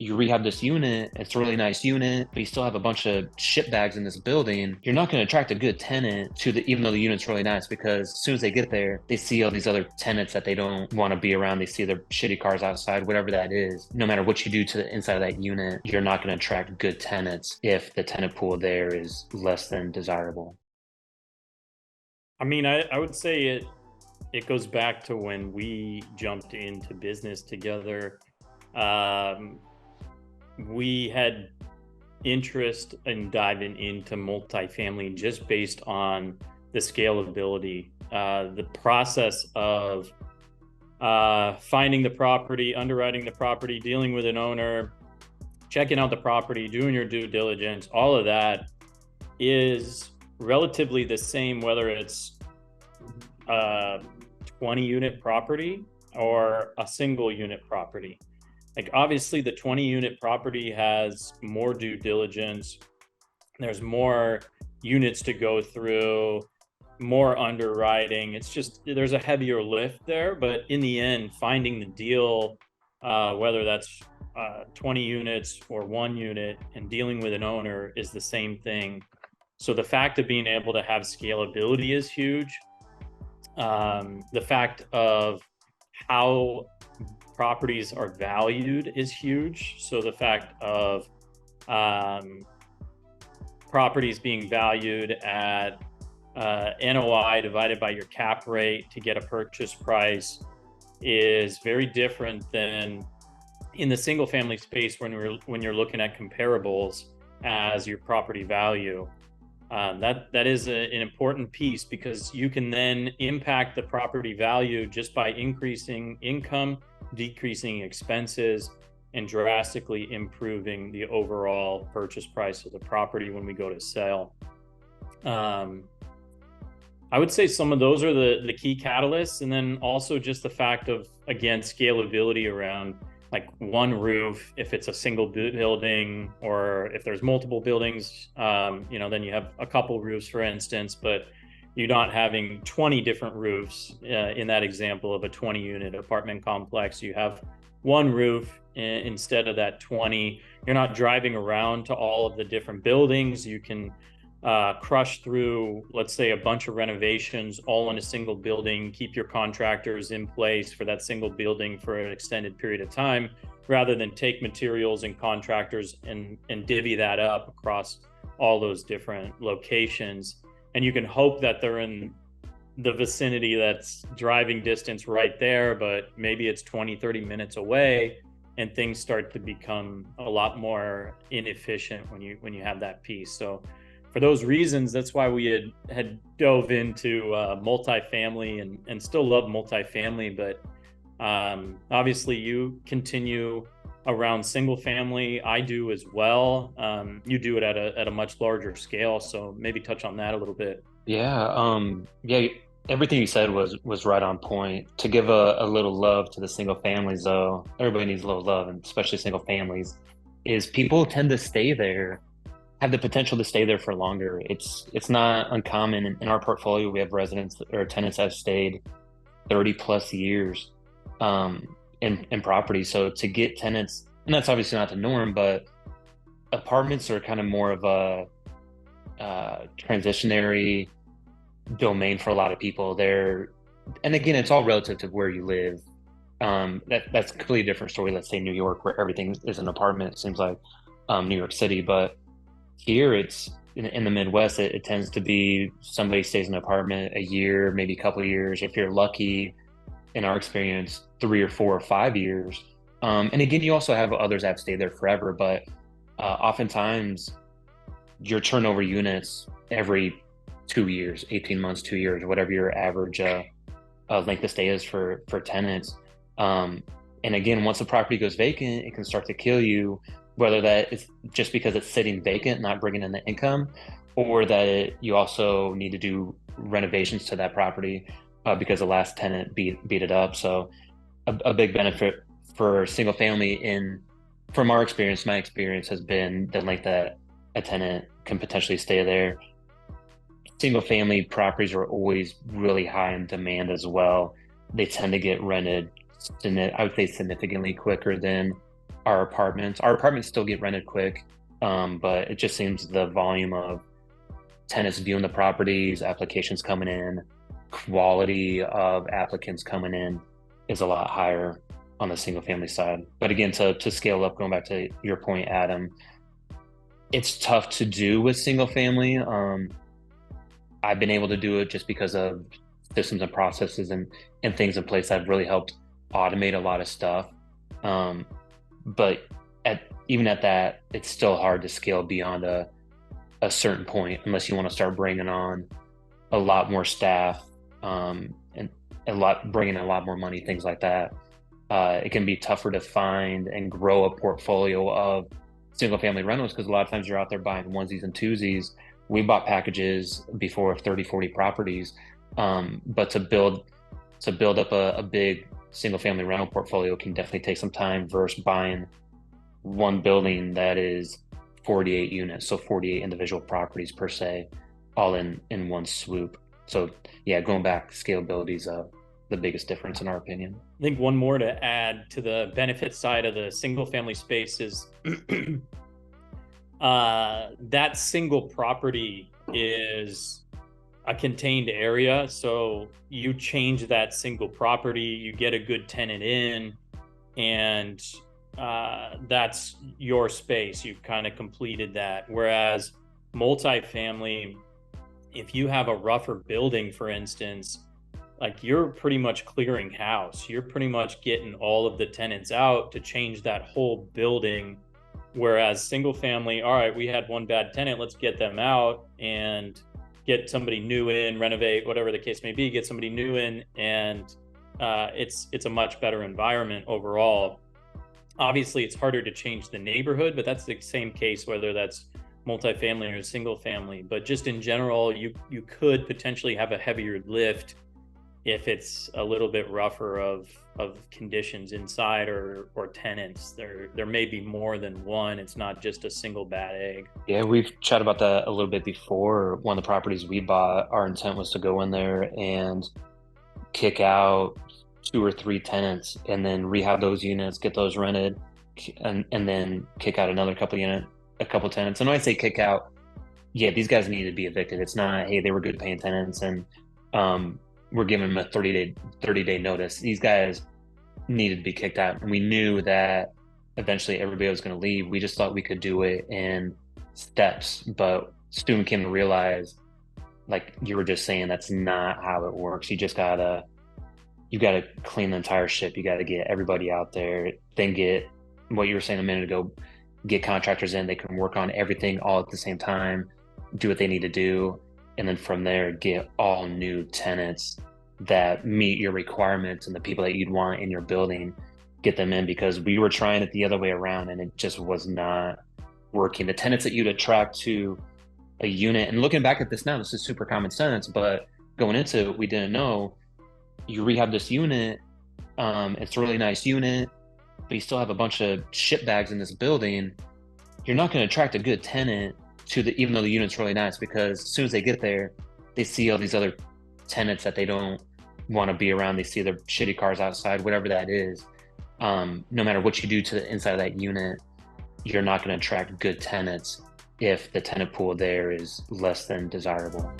you rehab this unit, it's a really nice unit, but you still have a bunch of shit bags in this building. You're not going to attract a good tenant to the, even though the unit's really nice, because as soon as they get there, they see all these other tenants that they don't want to be around. They see their shitty cars outside, whatever that is. No matter what you do to the inside of that unit, you're not going to attract good tenants if the tenant pool there is less than desirable. I mean, I would say it goes back to when we jumped into business together. Um, we had interest in diving into multifamily just based on the scalability, the process of finding the property, underwriting the property, dealing with an owner, checking out the property, doing your due diligence. All of that is relatively the same, whether it's a 20 unit property or a single unit property. Like, obviously, the 20 unit property has more due diligence, there's more units to go through, more underwriting. It's just there's a heavier lift there, but in the end, finding the deal, whether that's 20 units or 1 unit, and dealing with an owner is the same thing. So the fact of being able to have scalability is huge. The fact of how properties are valued is huge. So the fact of properties being valued at NOI divided by your cap rate to get a purchase price is very different than in the single family space when you're looking at comparables as your property value. That is an important piece, because you can then impact the property value just by increasing income, decreasing expenses, and drastically improving the overall purchase price of the property when we go to sell. I would say some of those are the key catalysts. And then also just the fact of, again, scalability around like one roof, if it's a single building, or if there's multiple buildings, then you have a couple roofs, for instance, but you're not having 20 different roofs. In that example of a 20 unit apartment complex, you have one roof instead of that 20. You're not driving around to all of the different buildings. You can crush through, let's say, a bunch of renovations all in a single building, keep your contractors in place for that single building for an extended period of time, rather than take materials and contractors and divvy that up across all those different locations. And you can hope that they're in the vicinity that's driving distance right there, but maybe it's 20-30 minutes away, and things start to become a lot more inefficient when you have that piece. So for those reasons, that's why we had dove into multifamily, and still love multifamily. But obviously, you continue around single family. I do as well. You do it at a much larger scale. So maybe touch on that a little bit. Yeah, everything you said was right on point. To give a little love to the single families, though, everybody needs a little love, and especially single families, is people tend to stay there, have the potential to stay there for longer. It's not uncommon in our portfolio. We have residents or tenants that have stayed 30 plus years in property. So to get tenants, and that's obviously not the norm, but apartments are kind of more of a transitionary domain for a lot of people there. And again, it's all relative to where you live. That's a completely different story. Let's say New York, where everything is an apartment, it seems like New York City. But here it's in the Midwest, it tends to be somebody stays in an apartment a year, maybe a couple of years. If you're lucky, in our experience, 3 or 4 or 5 years. And again, you also have others that have stayed there forever, but oftentimes your turnover units every 2 years, 18 months, 2 years, whatever your average length of stay is for tenants. And again, once a property goes vacant, it can start to kill you, whether that is just because it's sitting vacant, not bringing in the income, or that you also need to do renovations to that property because the last tenant beat it up. So a big benefit for single family from our experience, my experience has been the length that a tenant can potentially stay there. Single family properties are always really high in demand as well. They tend to get rented, I would say, significantly quicker than our apartments. Our apartments still get rented quick, but it just seems the volume of tenants viewing the properties, applications coming in, quality of applicants coming in is a lot higher on the single family side. But again, to scale up, going back to your point, Adam, it's tough to do with single family. I've been able to do it just because of systems and processes and things in place that have really helped automate a lot of stuff. Um, but even at that, it's still hard to scale beyond a certain point unless you want to start bringing on a lot more staff, and bringing in a lot more money, things like that. It can be tougher to find and grow a portfolio of single family rentals because a lot of times you're out there buying onesies and twosies. We bought packages before of 30, 40 properties. But to build up a big single family rental portfolio can definitely take some time versus buying one building that is 48 units, so 48 individual properties per se, all in one swoop. So yeah, going back, scalability is the biggest difference in our opinion. I think one more to add to the benefit side of the single family space is that single property is a contained area. So you change that single property, you get a good tenant in, and that's your space. You've kind of completed that. Whereas multifamily, if you have a rougher building, for instance, like you're pretty much clearing house. You're pretty much getting all of the tenants out to change that whole building. Whereas single family, all right, we had one bad tenant, let's get them out and get somebody new in, renovate, whatever the case may be, get somebody new in, and it's a much better environment overall. Obviously, it's harder to change the neighborhood, but that's the same case whether that's multifamily or single family. But just in general, you could potentially have a heavier lift if it's a little bit rougher of conditions inside or tenants. There may be more than one. It's not just a single bad egg. Yeah, we've chatted about that a little bit before. One of the properties we bought, our intent was to go in there and kick out two or three tenants and then rehab those units, get those rented, and then kick out a couple tenants. And when I say kick out, yeah, these guys need to be evicted. It's not, hey, they were good paying tenants and we're giving them a 30-day notice. These guys needed to be kicked out. And we knew that eventually everybody was going to leave. We just thought we could do it in steps, but soon came to realize, like you were just saying, that's not how it works. You gotta clean the entire ship. You gotta get everybody out there, then get what you were saying a minute ago, get contractors in. They can work on everything all at the same time, do what they need to do. And then from there, get all new tenants that meet your requirements and the people that you'd want in your building, get them in, because we were trying it the other way around and it just was not working. The tenants that you'd attract to a unit, and looking back at this now, this is super common sense, but going into it, we didn't know. You rehab this unit, it's a really nice unit, but you still have a bunch of shit bags in this building. You're not going to attract a good tenant even though the unit's really nice, because as soon as they get there, they see all these other tenants that they don't want to be around. They see their shitty cars outside, whatever that is. No matter what you do to the inside of that unit, you're not going to attract good tenants if the tenant pool there is less than desirable.